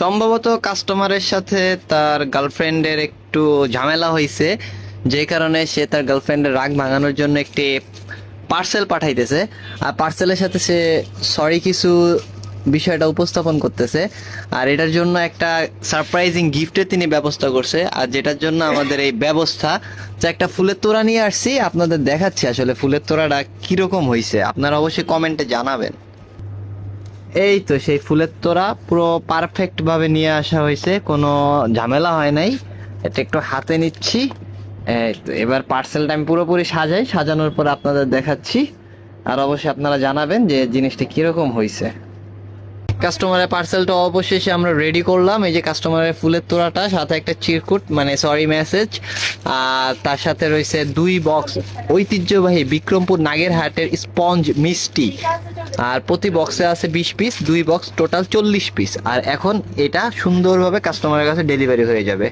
সম্ভবত কাস্টমারের সাথে তার গার্লফ্রেন্ডের একটু ঝামেলা হয়েছে, যে কারণে সে তার গার্লফ্রেন্ডের রাগ ভাঙানোর জন্য একটি পার্সেল পাঠাইতেছে। আর পার্সেলের সাথে সে সরি কিছু বিষয়টা উপস্থাপন করতেছে। আর এটার জন্য একটা সারপ্রাইজিং গিফটের তিনি ব্যবস্থা করছে, আর যেটার জন্য আমাদের এই ব্যবস্থা যে একটা ফুলের তোড়া নিয়ে আসছি, আপনাদের দেখাচ্ছি আসলে ফুলের তোড়াটা কিরকম হয়েছে, আপনারা অবশ্যই কমেন্টে জানাবেন। এই তো সেই ফুলের তোড়া পুরো পারফেক্ট ভাবে নিয়ে আসা হয়েছে, কোনো ঝামেলা হয় নাই। এটা একটু হাতে নিচ্ছি। এই তো এবার পার্সেলটা আমি পুরোপুরি সাজানোর পর আপনাদের দেখাচ্ছি। আর অবশ্যই আপনারা জানাবেন যে জিনিসটা কিরকম হয়েছে। কাস্টমারের পার্সেলটা অবশেষে আমরা রেডি করলাম। এই যে কাস্টমারের ফুলের তোড়াটা, সাথে একটা চিরকুট মানে সরি মেসেজ, আর তার সাথে রয়েছে 2 বক্স ঐতিহ্যবাহী বিক্রমপুর নাগেরহাটের স্পঞ্জ মিষ্টি। আর প্রতি বক্সে আছে 20 পিস, 2 বক্স টোটাল 40 পিস। আর এখন এটা সুন্দরভাবে কাস্টমারের কাছে ডেলিভারি হয়ে যাবে।